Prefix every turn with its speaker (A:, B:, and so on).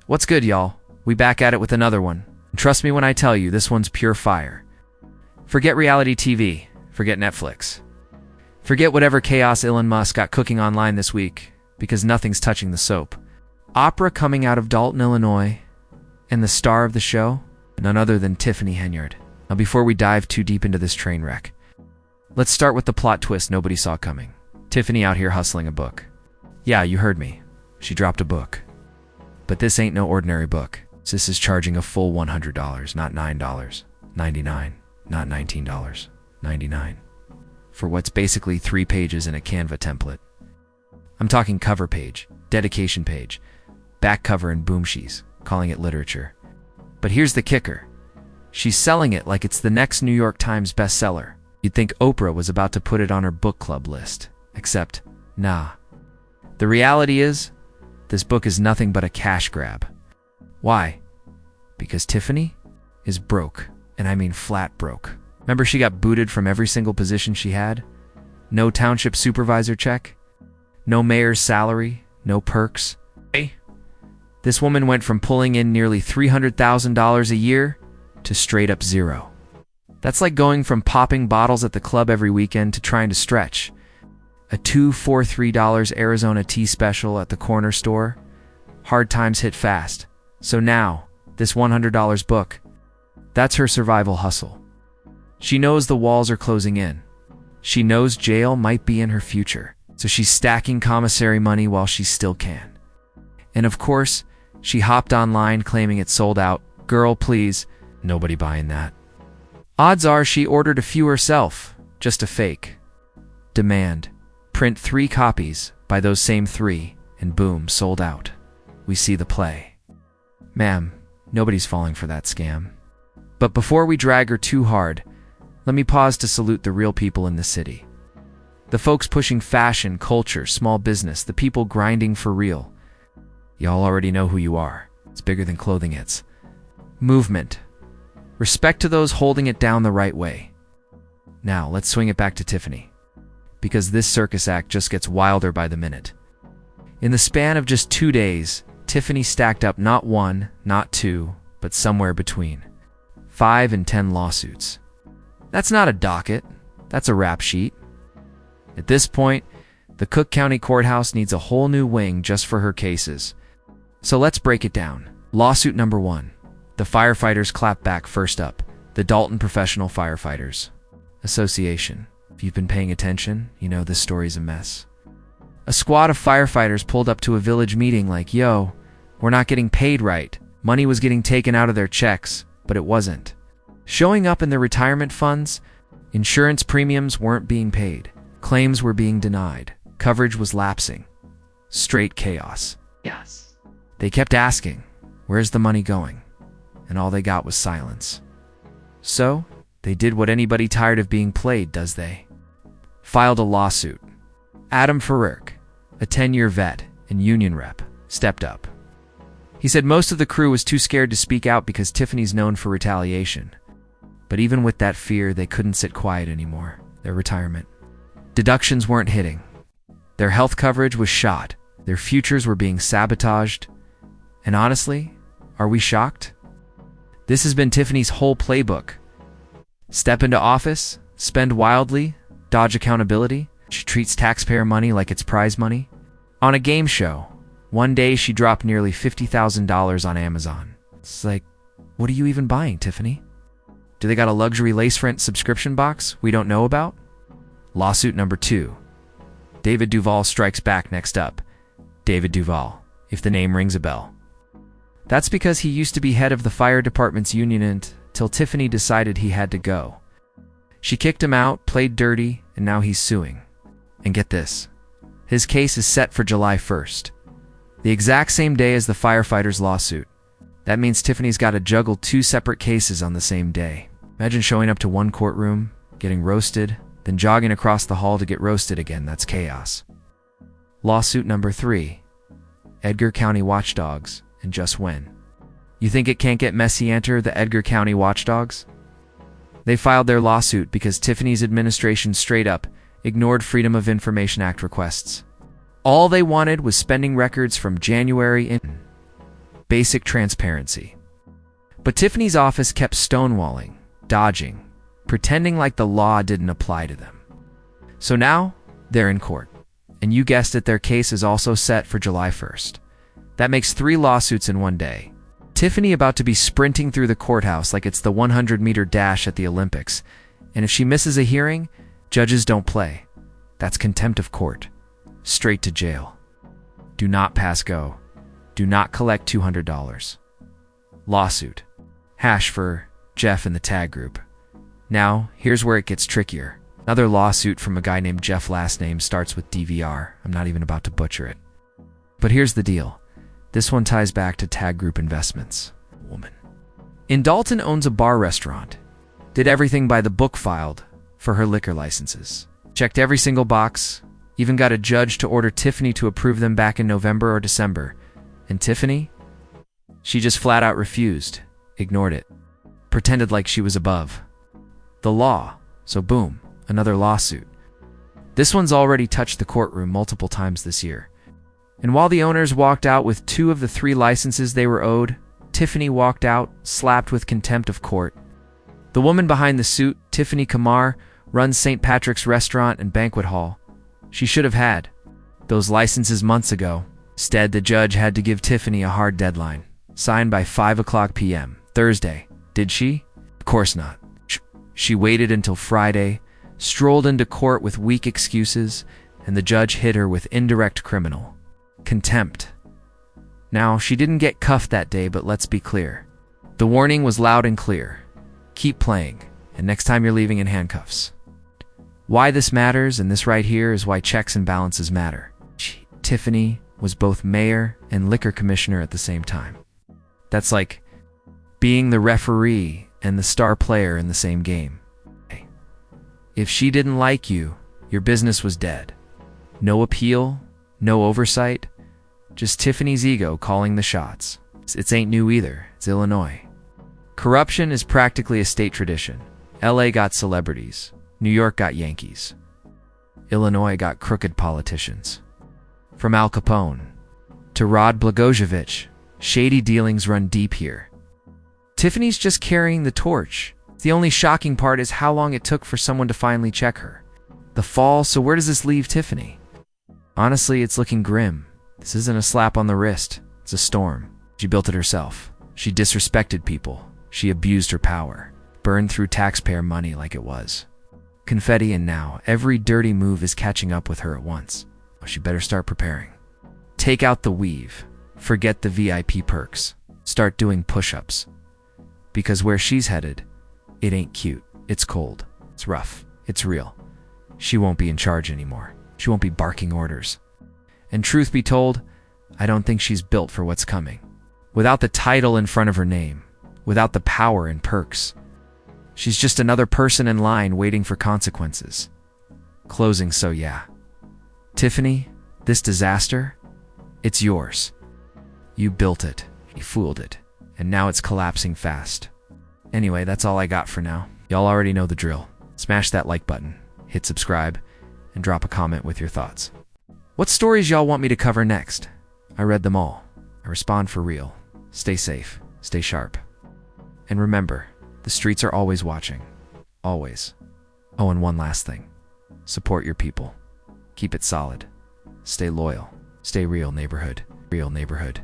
A: What's good, y'all? We back at it with another one. And trust me when I tell you, this one's pure fire. Forget reality TV. Forget Netflix. Forget whatever chaos Elon Musk got cooking online this week, because nothing's touching the soap. Opera coming out of Dalton, Illinois, and the star of the show? None other than Tiffany Henyard. Now, before we dive too deep into this train wreck, let's start with the plot twist nobody saw coming. Tiffany out here hustling a book. Yeah, you heard me. She dropped a book. But this ain't no ordinary book. This is charging a full $100, not $9.99, not $19.99, for what's basically 3 pages in a Canva template. I'm talking cover page, dedication page, back cover, and boomshees, calling it literature. But here's the kicker. She's selling it like it's the next New York Times bestseller. You'd think Oprah was about to put it on her book club list. Except, nah. The reality is, this book is nothing but a cash grab. Why? Because Tiffany is broke, and I mean flat broke. Remember, she got booted from every single position she had? No township supervisor check? No mayor's salary? No perks? Hey. This woman went from pulling in nearly $300,000 a year to straight up zero. That's like going from popping bottles at the club every weekend to trying to stretch. A $2 for $3 Arizona tea special at the corner store. Hard times hit fast. So now, this $100 book, that's her survival hustle. She knows the walls are closing in. She knows jail might be in her future. So she's stacking commissary money while she still can. And of course, she hopped online claiming it sold out. Girl, please. Nobody buying that. Odds are she ordered a few herself. Just a fake. Demand. Print 3 copies by those same 3, and boom, sold out. We see the play. Ma'am, nobody's falling for that scam. But before we drag her too hard, let me pause to salute the real people in the city. The folks pushing fashion, culture, small business, the people grinding for real. Y'all already know who you are. It's bigger than clothing hits. Movement. Respect to those holding it down the right way. Now, let's swing it back to Tiffany, because this circus act just gets wilder by the minute. In the span of just 2 days, Tiffany stacked up not 1, not 2, but somewhere between 5 and 10 lawsuits. That's not a docket, that's a rap sheet. At this point, the Cook County Courthouse needs a whole new wing just for her cases. So let's break it down. Lawsuit number 1. The firefighters clap back. First up, the Dalton Professional Firefighters Association. If you've been paying attention, you know this story's a mess. A squad of firefighters pulled up to a village meeting like, yo, we're not getting paid right. Money was getting taken out of their checks, but it wasn't. Showing up in their retirement funds, insurance premiums weren't being paid. Claims were being denied. Coverage was lapsing. Straight chaos. Yes. They kept asking, where's the money going? And all they got was silence. So, they did what anybody tired of being played does. They filed a lawsuit. Adam Farrerk, a 10-year vet and union rep, stepped up. He said most of the crew was too scared to speak out because Tiffany's known for retaliation. But even with that fear, they couldn't sit quiet anymore. Their retirement. Deductions weren't hitting. Their health coverage was shot. Their futures were being sabotaged. And honestly, are we shocked? This has been Tiffany's whole playbook. Step into office, spend wildly, dodge accountability. She treats taxpayer money like it's prize money. On a game show, one day she dropped nearly $50,000 on Amazon. It's like, what are you even buying, Tiffany? Do they got a luxury lace front subscription box we don't know about? Lawsuit number 2. David Duval strikes back. Next up. David Duval, if the name rings a bell. That's because he used to be head of the fire department's union until Tiffany decided he had to go. She kicked him out, played dirty, and now he's suing. And get this. His case is set for July 1st. The exact same day as the firefighters' lawsuit. That means Tiffany's got to juggle 2 separate cases on the same day. Imagine showing up to one courtroom, getting roasted, then jogging across the hall to get roasted again. That's chaos. Lawsuit number 3. Edgar County Watchdogs. And just when. You think it can't get messy? Enter the Edgar County Watchdogs. They filed their lawsuit because Tiffany's administration straight up ignored Freedom of Information Act requests. All they wanted was spending records from January in. Basic transparency. But Tiffany's office kept stonewalling, dodging, pretending like the law didn't apply to them. So now, they're in court. And you guessed it, their case is also set for July 1st. That makes 3 lawsuits in one day. Tiffany about to be sprinting through the courthouse like it's the 100-meter dash at the Olympics. And if she misses a hearing, judges don't play. That's contempt of court. Straight to jail. Do not pass go. Do not collect $200. Lawsuit. Hash for Jeff in the tag group. Now, here's where it gets trickier. Another lawsuit from a guy named Jeff, last name starts with DVR. I'm not even about to butcher it. But here's the deal. This one ties back to tag group investments. Woman. In Dalton owns a bar restaurant. Did everything by the book, filed for her liquor licenses. Checked every single box. Even got a judge to order Tiffany to approve them back in November or December. And Tiffany? She just flat out refused. Ignored it. Pretended like she was above the law. So boom, another lawsuit. This one's already touched the courtroom multiple times this year. And while the owners walked out with 2 of the 3 licenses they were owed, Tiffany walked out, slapped with contempt of court. The woman behind the suit, Tiffany Henyard, runs St. Patrick's Restaurant and Banquet Hall. She should have had those licenses months ago. Instead, the judge had to give Tiffany a hard deadline. Signed by 5 p.m. Thursday. Did she? Of course not. She waited until Friday, strolled into court with weak excuses, and the judge hit her with indirect criminal contempt. Now, she didn't get cuffed that day, but let's be clear. The warning was loud and clear. Keep playing, and next time you're leaving in handcuffs. Why this matters, and this right here, is why checks and balances matter. Tiffany was both mayor and liquor commissioner at the same time. That's like being the referee and the star player in the same game. If she didn't like you, your business was dead. No appeal, no oversight, just Tiffany's ego calling the shots. It ain't new either, it's Illinois. Corruption is practically a state tradition. LA got celebrities, New York got Yankees. Illinois got crooked politicians. From Al Capone to Rod Blagojevich, shady dealings run deep here. Tiffany's just carrying the torch. The only shocking part is how long it took for someone to finally check her. The fall, so where does this leave Tiffany? Honestly, it's looking grim. This isn't a slap on the wrist, it's a storm. She built it herself. She disrespected people. She abused her power. Burned through taxpayer money like it was confetti, and now every dirty move is catching up with her at once. She better start preparing. Take out the weave. Forget the VIP perks. Start doing push-ups. Because where she's headed, it ain't cute. It's cold. It's rough. It's real. She won't be in charge anymore. She won't be barking orders. And truth be told, I don't think she's built for what's coming. Without the title in front of her name, without the power and perks, she's just another person in line waiting for consequences. Closing, so yeah. Tiffany, this disaster, it's yours. You built it, you fooled it, and now it's collapsing fast. Anyway, that's all I got for now. Y'all already know the drill. Smash that like button, hit subscribe, and drop a comment with your thoughts. What stories y'all want me to cover next? I read them all. I respond for real. Stay safe, stay sharp. And remember, the streets are always watching. Always. Oh, and one last thing. Support your people. Keep it solid. Stay loyal. Stay real, neighborhood. Real neighborhood.